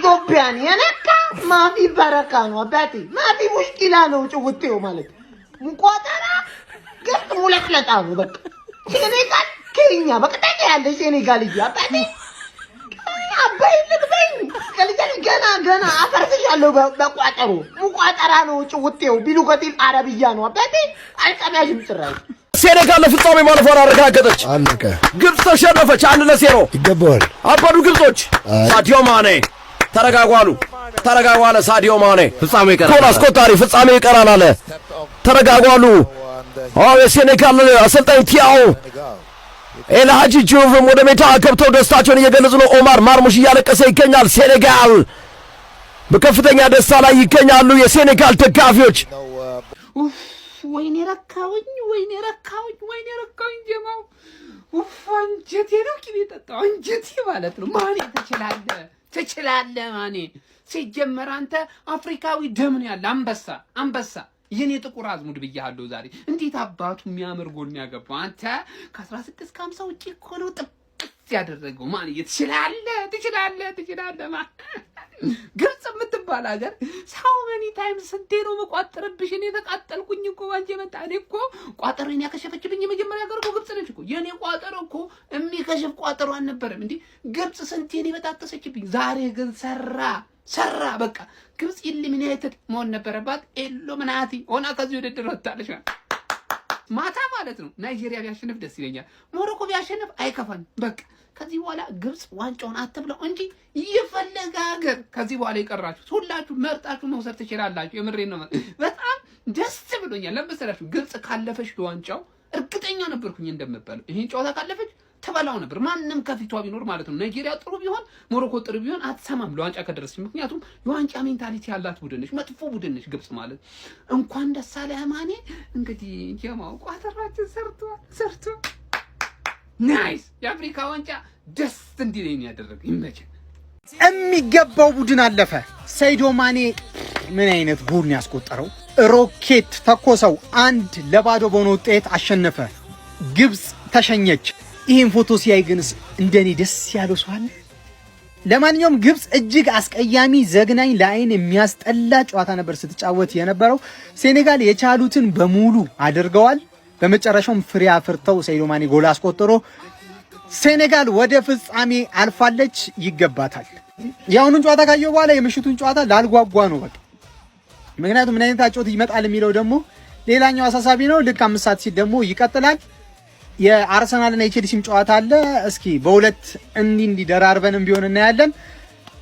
ኢትዮጵያን የነካ ማፊ በረካ ነው አባቴ ማፊ ሙሽኪላ ነው ጭውቴው ማለት ሙቋጠራ ግጥ ሙለቅለጣ ነው በቃ ሴኔጋል ከኛ በቅጠኛ ያለ ሴኔጋል አባቴ አባይ ልትበኝ ገና አፈርፍሻለሁ በቋጠሩ ሙቋጠራ ነው ጭውቴው ቢሉከቲል አረብያ ነው አባቴ አልቀናሽም ጭራሽ ሴኔጋል ለፍጻሜ ማለፏን አረጋገጠች። አለቀ። ግብጽ ተሸነፈች 1-0 ይገባዋል። አባዱ ግብጾች ሳዲዮ ማኔ ተረጋጓለ ሳዲዮ ማኔ ፍጻሜ ይቀራል ጎል አስቆጣሪ ፍጻሜ ይቀራል አለ ተረጋጓሉ። የሴኔጋል አሰልጣኝ ቲያው ኤልሃጂ ጁቭም ወደ ሜዳ ገብተው ደስታቸውን እየገለጹ ነው። ኦማር ማርሙሽ እያለቀሰ ይገኛል። ሴኔጋል በከፍተኛ ደስታ ላይ ይገኛሉ የሴኔጋል ደጋፊዎች። ወይኔ ረካውኝ ጀማው አንጀቴ ነው ቂቤ ጠጣው አንጀቴ ማለት ነው። ማኔ ትችላለህ ማኔ ሲጀመር አንተ አፍሪካዊ ደም ነው ያለ አንበሳ የኔ ጥቁር አዝሙድ ብያለሁ ዛሬ። እንዴት አባቱ የሚያምር ጎል ነው ያገባው አንተ ከ16-50 ውጪ እኮ ነው ጥቅስ ያደረገው ማን ትችላለህ ማን ግብጽ የምትባል ሀገር ሳው መኒ ታይምስ እንዴ ነው መቋጠርብሽ እኔ ተቃጠልኩኝ እኮ ባንጀ መጣ እኔ እኮ ቋጠሬን ያከሸፈችብኝ የመጀመሪያ ሀገር እኮ ግብጽ ነች እኮ የኔ ቋጠሮ እኮ የሚከሽፍ ቋጠሮ አልነበረም እንዴ ግብጽ ስንቴን ይበጣጠሰችብኝ ዛሬ ግን ሰራ በቃ ግብጽ ኢሊሚኔትድ መሆን ነበረባት ኢሉሚናቲ ሆና ከዚህ ውድድር ወጣለች ማታ ማለት ነው። ናይጄሪያ ቢያሸንፍ ደስ ይለኛል ሞሮኮ ቢያሸንፍ አይከፋኝ በቃ ከዚህ በኋላ ግብጽ ዋንጫውን አትብለው እንጂ ይፈለጋ ሀገር ከዚህ በኋላ ይቀራችሁ ሁላችሁ መርጣችሁ መውሰድ ትችላላችሁ። የምሬን ነው በጣም ደስ ብሎኛል። ለምሳሌ ግብጽ ካለፈች ዋንጫው እርግጠኛ ነበርኩኝ እንደምትበለው ይሄን ጨዋታ ካለፈች ተበላው ነበር ማንንም ከፊቷ ቢኖር ማለት ነው። ናይጄሪያ ጥሩ ቢሆን ሞሮኮ ጥሩ ቢሆን አትሰማም ለዋንጫ ከደረሰች ምክንያቱም የዋንጫ ሜንታሊቲ ያላት ቡድን ነች መጥፎ ቡድን ነች ግብጽ ማለት እንኳን ደስ አለህ ማኔ እንግዲህ ጀማው ቋጠራችን ሰርቷል ናይስ የአፍሪካ ዋንጫ ደስ እንዲለኝ ያደረገ ይመቸን የሚገባው ቡድን አለፈ። ሳዲዮ ማኔ ምን አይነት ጎል ነው ያስቆጠረው? ሮኬት ተኮሰው 1-0 በሆነ ውጤት አሸነፈ። ግብጽ ተሸኘች። ይሄን ፎቶ ሲያይ ግንስ እንደኔ ደስ ያለው ሰው አለ? ለማንኛውም ግብጽ እጅግ አስቀያሚ ዘግናኝ ለአይን የሚያስጠላ ጨዋታ ነበር ስትጫወት የነበረው። ሴኔጋል የቻሉትን በሙሉ አድርገዋል። በመጨረሻውም ፍሬ አፍርተው ሳዲዮ ማኔ ጎል አስቆጥሮ ሴኔጋል ወደ ፍጻሜ አልፋለች። ይገባታል። ያውኑን ጨዋታ ካየው በኋላ የምሽቱን ጨዋታ ላልጓጓ ነው በቃ ምክንያቱም ምን አይነት አጨዋታ ይመጣል የሚለው ደግሞ ሌላኛው አሳሳቢ ነው። ልክ 5 ሰዓት ሲል ደግሞ ይቀጥላል። የአርሰናልና የቼልሲም ጨዋታ አለ። እስኪ በሁለት እንዲደራርበንም ቢሆን እናያለን።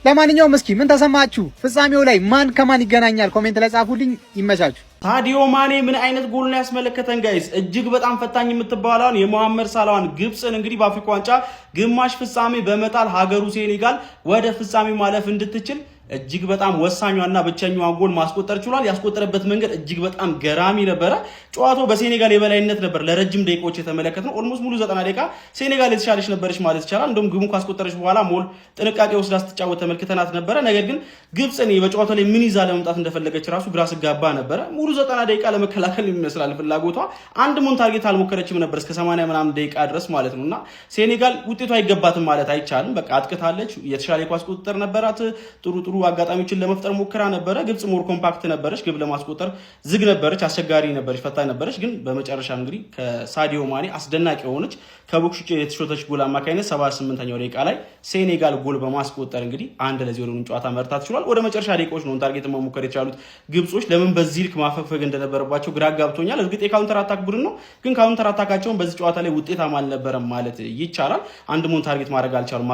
ለማንኛውም እስኪ ምን ተሰማችሁ? ፍጻሜው ላይ ማን ከማን ይገናኛል? ኮሜንት ላይ ጻፉልኝ። ይመቻችሁ። ሳዲዮ ማኔ ምን አይነት ጎል ነው ያስመለከተን ጋይስ? እጅግ በጣም ፈታኝ የምትባለውን የመሐመድ ሳላህን ግብጽን እንግዲህ በአፍሪካ ዋንጫ ግማሽ ፍጻሜ በመጣል ሀገሩ ሴኔጋል ወደ ፍጻሜ ማለፍ እንድትችል እጅግ በጣም ወሳኛና ብቸኛዋ ጎል ማስቆጠር ችሏል። ያስቆጠረበት መንገድ እጅግ በጣም ገራሚ ነበረ። ጨዋታው በሴኔጋል የበላይነት ነበር ለረጅም ደቂቃዎች የተመለከትነው። ኦልሞስት ሙሉ 90 ደቂቃ ሴኔጋል የተሻለች ነበረች ማለት ይቻላል። እንደውም ግቡን ካስቆጠረች በኋላ ሞል ጥንቃቄ ወስዳ ስትጫወት ተመልክተናት ነበረ። ነገር ግን ግብጽን በጨዋታው ላይ ምን ይዛ ለመምጣት እንደፈለገች ራሱ ግራ ስጋባ ነበረ። ሙሉ 90 ደቂቃ ለመከላከል ይመስላል ፍላጎቷ። አንድ ሞን ታርጌት አልሞከረችም ነበር እስከ 80 ምናምን ደቂቃ ድረስ ማለት ነውና ሴኔጋል ውጤቷ አይገባትም ማለት አይቻልም። በቃ አጥቅታለች። የተሻለ ኳስ ቁጥጥር ነበራት። ጥሩ አጋጣሚዎችን ለመፍጠር ሞክራ ነበረ። ግብጽ ሞር ኮምፓክት ነበረች። ግብ ለማስቆጠር ዝግ ነበረች። አስቸጋሪ ነበረች። ፈታኝ ነበረች። ግን በመጨረሻ እንግዲህ ከሳዲዮ ማኔ አስደናቂ የሆነች ከቦክስ ውጪ የተሾተች ጎል አማካይነት 78ኛው ደቂቃ ላይ ሴኔጋል ጎል በማስቆጠር እንግዲህ 1-0 ጨዋታ መርታት ችሏል። ወደ መጨረሻ ደቂቃዎች ነው ታርጌት መሞከር የቻሉት ግብጾች። ለምን በዚህ ልክ ማፈግፈግ እንደነበረባቸው ግራ ጋብቶኛል። እርግጥ የካውንተር አታክ ቡድን ነው፣ ግን ካውንተር አታካቸውን በዚህ ጨዋታ ላይ ውጤታማ አልነበረም ማለት ይቻላል። አንድ ሞን ታርጌት ማድረግ አልቻሉም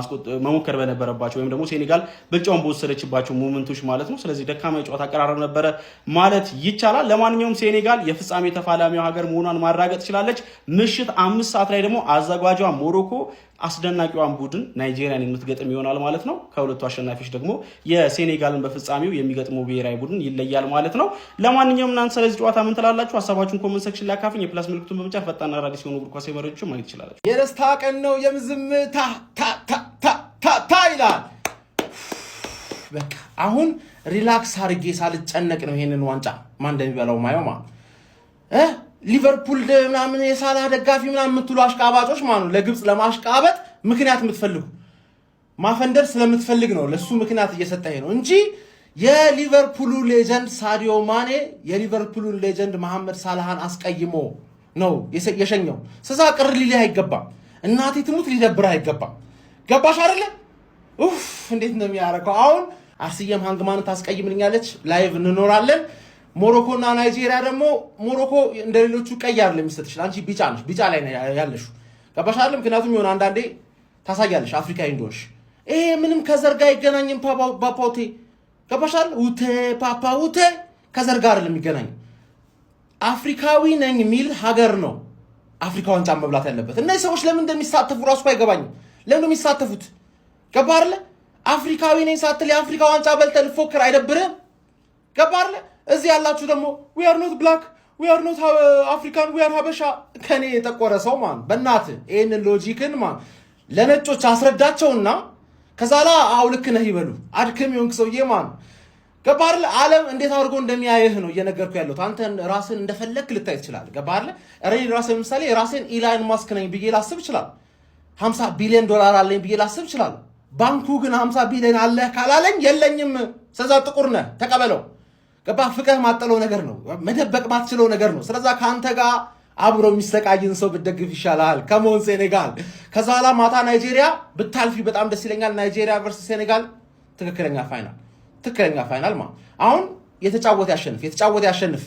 መሞከር በነበረባቸው ወይም ደግሞ ሴኔጋል ብልጫውን በወሰደችባቸው ሞመንቶች ማለት ነው። ስለዚህ ደካማ የጨዋታ አቀራረብ ነበረ ማለት ይቻላል። ለማንኛውም ሴኔጋል የፍጻሜ ተፋላሚው ሀገር መሆኗን ማረጋገጥ ትችላለች። ምሽት 5 ሰዓት ላይ ደግሞ አዘጋጇ ሞሮኮ አስደናቂዋን ቡድን ናይጄሪያን የምትገጥም ይሆናል ማለት ነው። ከሁለቱ አሸናፊዎች ደግሞ የሴኔጋልን በፍጻሜው የሚገጥመው ብሔራዊ ቡድን ይለያል ማለት ነው። ለማንኛውም እናንተ ስለዚህ ጨዋታ ምን ትላላችሁ? ሀሳባችሁን ኮሜንት ሴክሽን ላይ አካፍሉኝ። የፕላስ ምልክቱን በመጫን ፈጣንና አዳዲስ የሆኑ እግር ኳስ መረጃዎችን ማግኘት ትችላላችሁ። የደስታ ቀን ነው የምዝምታ ታ ይላል። በቃ አሁን ሪላክስ አድርጌ ሳልጨነቅ ነው ይሄንን ዋንጫ ማን እንደሚበላው ማየው ማለት ሊቨርፑል ምናምን የሳላህ ደጋፊ ምናምን የምትሉ አሽቃባጮች ማለት ነው ለግብጽ ለማሽቃበጥ ምክንያት የምትፈልጉ ማፈንደር ስለምትፈልግ ነው ለሱ ምክንያት እየሰጠህ ነው እንጂ የሊቨርፑሉ ሌጀንድ ሳዲዮ ማኔ የሊቨርፑሉ ሌጀንድ መሐመድ ሳላህን አስቀይሞ ነው የሸኘው። ስለዛ ቅር ሊልህ አይገባም። እናቴ ትሙት ሊደብር አይገባም። ገባሽ አይደለ? ኡፍ እንዴት ነው የሚያረከው? አሁን አርሲየም ሃንግማን ታስቀይምልኛለች። ላይቭ እንኖራለን። ሞሮኮና ናይጄሪያ ደግሞ ሞሮኮ እንደሌሎቹ ቀይ አይደለም የሚሰጥሽ፣ አንቺ ቢጫ ነሽ። ቢጫ ላይ ነው ያለሽው። ገባሽ አይደለ? ምክንያቱም የሆነ አንዳንዴ ታሳያለሽ አፍሪካዊ እንደሆንሽ። ይሄ ምንም ከዘር ጋር አይገናኝም። ፓፓውቴ ገባሽ አይደለ? ውቴ ፓፓ ውቴ ከዘር ጋር አይደለም የሚገናኝ። አፍሪካዊ ነኝ የሚል ሀገር ነው አፍሪካ ዋንጫ መብላት ያለበት። እነዚህ ሰዎች ለምን እንደሚሳተፉ ራሱ አይገባኝም። ለምን እንደሚሳተፉት ገባህ አይደለ? አፍሪካዊ ነኝ ሳትል የአፍሪካ ዋንጫ በልተህ ልፎክር አይደብርህም? ገባህ አይደለ? እዚህ ያላችሁ ደግሞ we are not black we are not African we are ሀበሻ ከኔ የጠቆረ ሰው ማን በእናትህ ይሄንን ሎጂክን ማን ለነጮች አስረዳቸውና ከዛላ አው ልክ ነህ ይበሉ። አድክም ይሁን ሰውዬ ማን ገባህ አይደለ? ዓለም እንዴት አድርጎ እንደሚያየህ ነው እየነገርኩ ያለሁት። አንተ ራስን እንደፈለክ ልታይ ትችላለህ። ገባህ አይደለ? ራስን ለምሳሌ ራስን ኢላን ማስክ ነኝ ብዬ ላስብ እችላለሁ። $50 ቢሊዮን አለኝ ብዬ ላስብ እችላለሁ። ባንኩ ግን 50 ቢሊዮን አለ ካላለኝ የለኝም። ስለዛ ጥቁር ነህ ተቀበለው። ገባህ? ፍቅህ ማጠለው ነገር ነው፣ መደበቅ ማትችለው ነገር ነው። ስለዛ ካንተ ጋር አብሮ የሚሰቃይን ሰው ብትደግፍ ይሻላል። ከሞን ሴኔጋል ከዛ ኋላ ማታ ናይጄሪያ ብታልፊ በጣም ደስ ይለኛል። ናይጄሪያ ቨርሰስ ሴኔጋል ትክክለኛ ፋይናል ማለት አሁን የተጫወተ ያሸንፍ